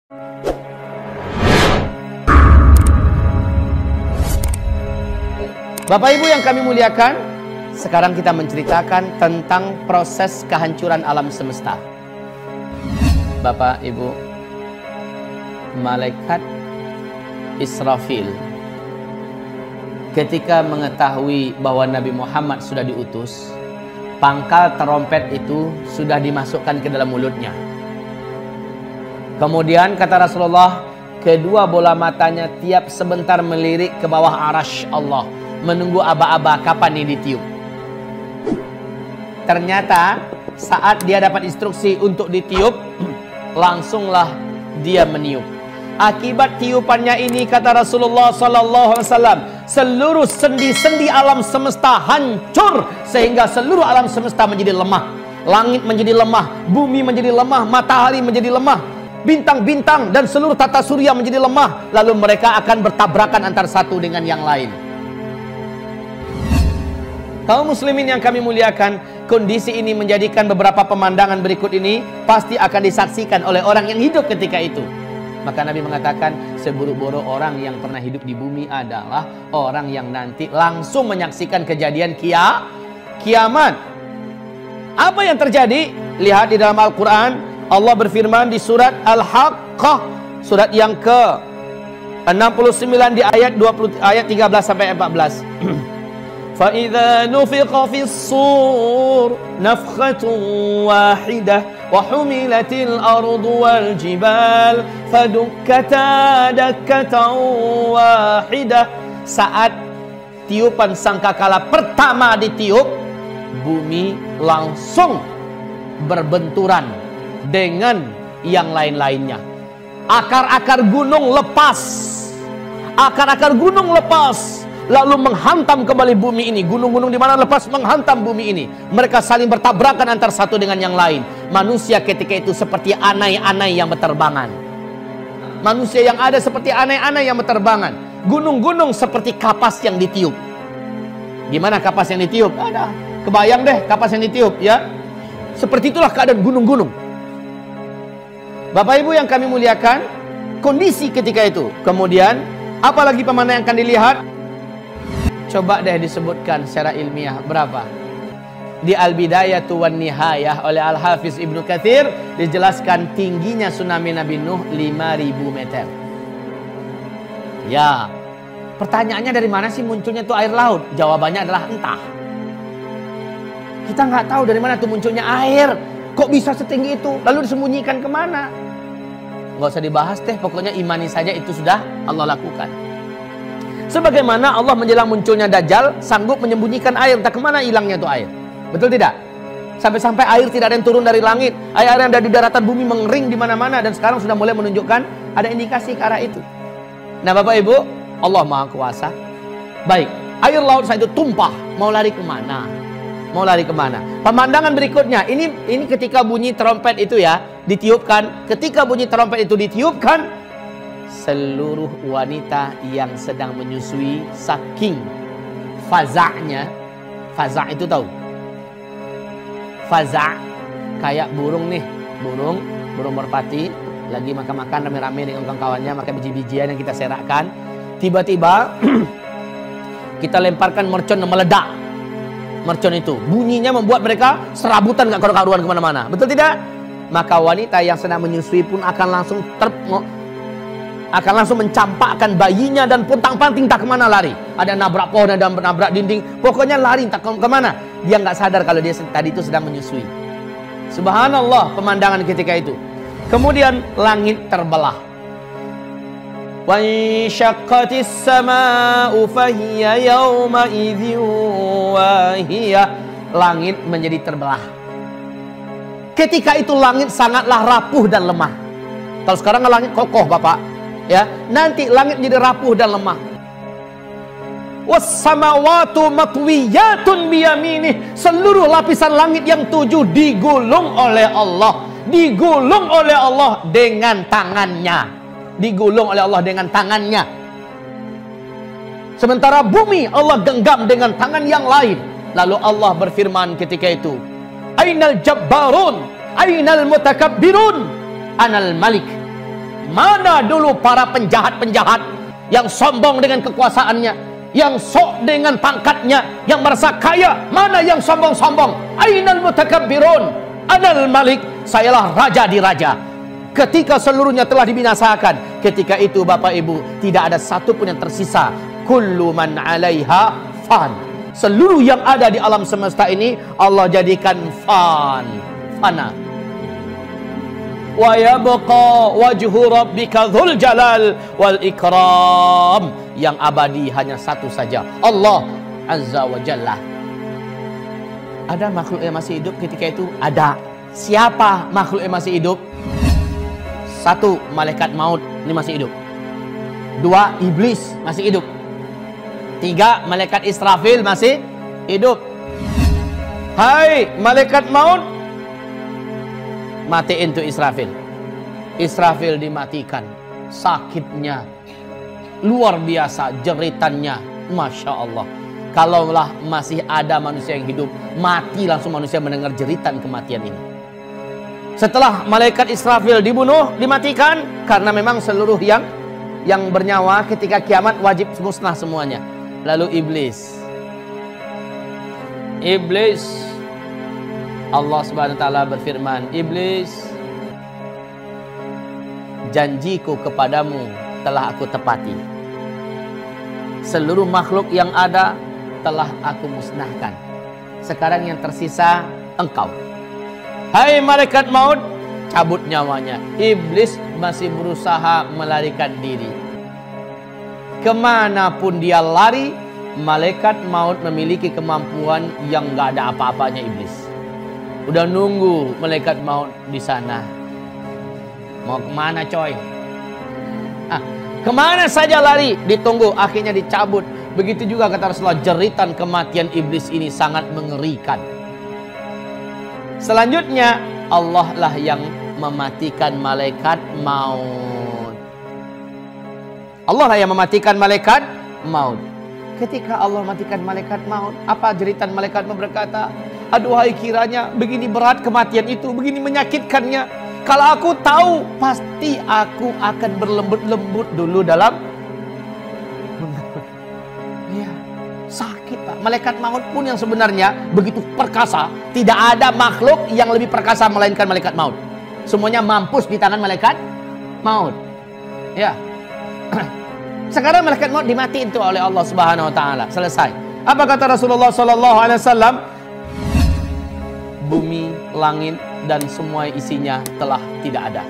Bapak Ibu yang kami muliakan, sekarang kita menceritakan tentang proses kehancuran alam semesta. Bapak Ibu, malaikat Israfil ketika mengetahui bahwa Nabi Muhammad sudah diutus, pangkal terompet itu sudah dimasukkan ke dalam mulutnya. Kemudian kata Rasulullah, kedua bola matanya tiap sebentar melirik ke bawah arasy Allah, menunggu aba-aba kapan ini ditiup. Ternyata saat dia dapat instruksi untuk ditiup, langsunglah dia meniup. Akibat tiupannya ini, kata Rasulullah SAW, seluruh sendi-sendi alam semesta hancur, sehingga seluruh alam semesta menjadi lemah. Langit menjadi lemah, bumi menjadi lemah, matahari menjadi lemah, bintang-bintang dan seluruh tata surya menjadi lemah. Lalu mereka akan bertabrakan antara satu dengan yang lain. Kaum muslimin yang kami muliakan, kondisi ini menjadikan beberapa pemandangan berikut ini pasti akan disaksikan oleh orang yang hidup ketika itu. Maka Nabi mengatakan, seburuk-buruk orang yang pernah hidup di bumi adalah orang yang nanti langsung menyaksikan kejadian kiamat. Apa yang terjadi? Lihat di dalam Al-Quran, Allah berfirman di surat Al-Haqqah, surat yang ke-69 di ayat 13 sampai 14. فَإِذَا نُفِخَ فِي الصُّورِ نَفْخَةٌ وَاحِدَةٌ وَحُمِلَتِ الْأَرْضُ وَالْجِبَالُ فَدُكَّتَا دَكَّةً وَاحِدَةً. Saat tiupan sangkakala pertama ditiup, bumi langsung berbenturan dengan yang lain-lainnya. Akar-akar gunung lepas, akar-akar gunung lepas, lalu menghantam kembali bumi ini. Gunung-gunung di mana lepas menghantam bumi ini. Mereka saling bertabrakan antara satu dengan yang lain. Manusia ketika itu seperti anai-anai yang berterbangan. Manusia yang ada seperti anai-anai yang berterbangan. Gunung-gunung seperti kapas yang ditiup. Gimana kapas yang ditiup? Ada. Kebayang deh kapas yang ditiup, ya. Seperti itulah keadaan gunung-gunung. Bapak Ibu yang kami muliakan, kondisi ketika itu. Kemudian, apalagi pemandangan yang akan dilihat? Coba deh disebutkan secara ilmiah berapa? Di Al-Bidayatu wan Nihayah oleh Al-Hafiz Ibnu Katsir dijelaskan tingginya tsunami Nabi Nuh 5.000 meter. Ya, pertanyaannya dari mana sih munculnya itu air laut? Jawabannya adalah entah. Kita nggak tahu dari mana tuh munculnya air. Kok bisa setinggi itu? Lalu disembunyikan kemana? Nggak usah dibahas deh, pokoknya imani saja itu sudah Allah lakukan. Sebagaimana Allah menjelang munculnya Dajjal sanggup menyembunyikan air, entah kemana hilangnya itu air. Betul tidak? Sampai-sampai air tidak ada yang turun dari langit, air yang ada di daratan bumi mengering di mana-mana, dan sekarang sudah mulai menunjukkan ada indikasi ke arah itu. Nah Bapak Ibu, Allah Maha Kuasa. Baik, air laut saat itu tumpah, mau lari kemana? Mau lari kemana? Pemandangan berikutnya, ini ketika bunyi trompet itu ya ditiupkan. Ketika bunyi trompet itu ditiupkan, seluruh wanita yang sedang menyusui saking faza'nya. Faza' itu tahu? Faza' kayak burung nih, burung merpati lagi makan-makan rame-rame dengan kawan-kawannya, makan biji-bijian yang kita serakkan. Tiba-tiba kita lemparkan mercon yang meledak. Mercon itu bunyinya membuat mereka serabutan, gak karu-karuan kemana-mana. Betul tidak? Maka wanita yang sedang menyusui pun akan langsung mencampakkan bayinya dan pontang-panting tak kemana lari. Ada nabrak pohon, ada nabrak dinding, pokoknya lari tak kemana. Dia nggak sadar kalau dia tadi itu sedang menyusui. Subhanallah pemandangan ketika itu. Kemudian langit terbelah. Wanshaqqatis samaa'u fahiya yawma idzin wahiyah. Langit menjadi terbelah. Ketika itu langit sangatlah rapuh dan lemah. Kalau sekarang langit kokoh Bapak, ya, nanti langit menjadi rapuh dan lemah. Was-samawatu matwiyatun biyaminih. Seluruh lapisan langit yang 7 digulung oleh Allah. Digulung oleh Allah dengan tangannya. Digulung oleh Allah dengan tangannya. Sementara bumi Allah genggam dengan tangan yang lain. Lalu Allah berfirman ketika itu, Ainal jabbarun, ainal mutakabbirun, anal malik. Mana dulu para penjahat-penjahat yang sombong dengan kekuasaannya, yang sok dengan pangkatnya, yang merasa kaya? Mana yang sombong-sombong? Ainal mutakabbirun? Anal malik, sayalah raja di raja. Ketika seluruhnya telah dibinasakan, ketika itu Bapak Ibu tidak ada satupun yang tersisa. Kullu man 'alaiha fan. Seluruh yang ada di alam semesta ini Allah jadikan fana. Wa yabqa wajhu rabbika dzul jalal wal ikram. Yang abadi hanya satu saja, Allah Azza wa Jalla. Ada makhluk yang masih hidup ketika itu? Ada. Siapa makhluk yang masih hidup? Satu, malaikat maut, ini masih hidup. Dua, iblis masih hidup. Tiga, malaikat Israfil masih hidup. Hai malaikat maut, matiin tuh Israfil. Israfil dimatikan. Sakitnya luar biasa, jeritannya, Masya Allah. Kalaulah masih ada manusia yang hidup, mati langsung manusia mendengar jeritan kematian ini. Setelah malaikat Israfil dibunuh, dimatikan, karena memang seluruh yang bernyawa ketika kiamat wajib musnah semuanya. Lalu iblis, Allah Subhanahu wa taala berfirman, iblis, janjiku kepadamu telah aku tepati. Seluruh makhluk yang ada telah aku musnahkan. Sekarang yang tersisa engkau. Hai malaikat maut, cabut nyawanya. Iblis masih berusaha melarikan diri. Kemanapun dia lari, malaikat maut memiliki kemampuan yang gak ada apa-apanya iblis. Udah nunggu malaikat maut di sana. Mau kemana coy? Kemana saja lari, ditunggu, akhirnya dicabut. Begitu juga kata Rasulullah, jeritan kematian iblis ini sangat mengerikan. Selanjutnya Allah lah yang mematikan malaikat maut. Allah lah yang mematikan malaikat maut. Ketika Allah matikan malaikat maut, apa jeritan malaikat maut? Berkata, aduhai kiranya begini berat kematian itu, begini menyakitkannya. Kalau aku tahu, pasti aku akan berlembut-lembut dulu dalam. Ya, sakit Pak. Malaikat maut pun yang sebenarnya begitu perkasa, tidak ada makhluk yang lebih perkasa melainkan malaikat maut. Semuanya mampus di tangan malaikat maut. Ya. Sekarang malaikat maut dimatiin tuh oleh Allah Subhanahu wa taala. Selesai. Apa kata Rasulullah sallallahu alaihi wasallam? Bumi, langit dan semua isinya telah tidak ada.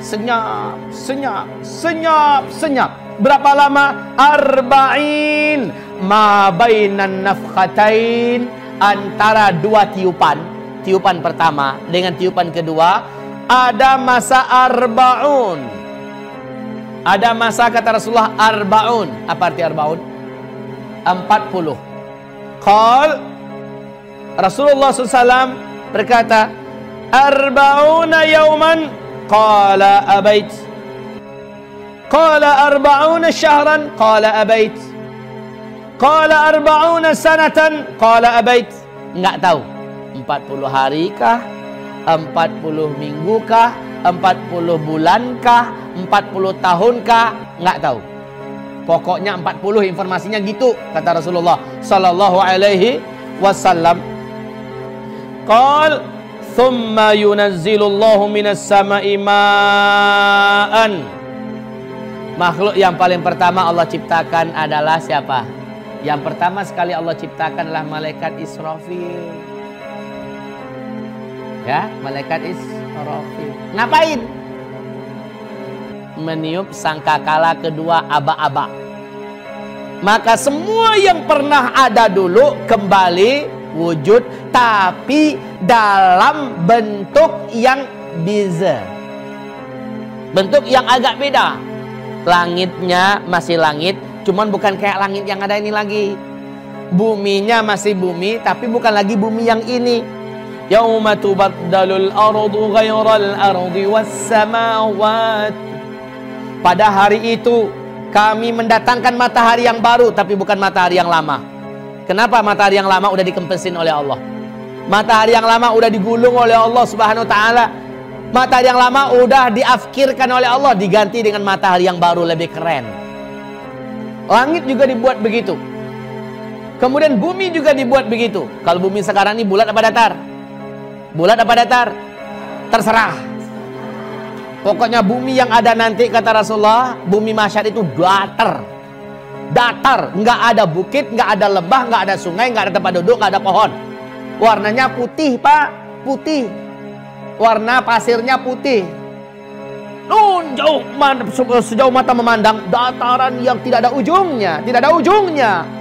Senyap, senyap, senyap, senyap. Berapa lama? Arba'in ma bainan nafkhatain, antara dua tiupan. Tiupan pertama dengan tiupan kedua ada masa arba'un. Ada masa, kata Rasulullah, arba'un. Apa arti arba'un? 40. Qal Rasulullah SAW berkata, arba'una yauman. Qala abait. Qala arba'una syahran. Qala abait. Qala arba'una sanatan. Qala abait. Enggak tahu 40 hari kah, 40 minggu kah, 40 bulan kah, 40 tahun kah, enggak tahu. Pokoknya 40, informasinya gitu kata Rasulullah sallallahu alaihi wasallam. Qal thumma yunazzilullahu minas sama'i ma'an. Makhluk yang paling pertama Allah ciptakan adalah siapa? Yang pertama sekali Allah ciptakan adalah malaikat Israfil. Ya, malaikat Israfil. Ngapain? Meniup sangkakala kedua aba-aba. Maka semua yang pernah ada dulu kembali wujud, tapi dalam bentuk yang beza, bentuk yang agak beda. Langitnya masih langit, cuman bukan kayak langit yang ada ini lagi. Buminya masih bumi, tapi bukan lagi bumi yang ini. Yauma tubaddalul ardu ghairal ardi was samawat. Pada hari itu kami mendatangkan matahari yang baru, tapi bukan matahari yang lama. Kenapa? Matahari yang lama udah dikempesin oleh Allah. Matahari yang lama udah digulung oleh Allah Subhanahu wa taala. Matahari yang lama udah diafkirkan oleh Allah, diganti dengan matahari yang baru lebih keren. Langit juga dibuat begitu. Kemudian bumi juga dibuat begitu. Kalau bumi sekarang ini bulat apa datar? Bulat apa datar? Terserah. Pokoknya bumi yang ada nanti, kata Rasulullah, bumi mahsyar itu datar. Datar, nggak ada bukit, nggak ada lembah, nggak ada sungai, nggak ada tempat duduk, nggak ada pohon. Warnanya putih, Pak, putih. Warna pasirnya putih. Jauh, sejauh mata memandang, dataran yang tidak ada ujungnya, tidak ada ujungnya.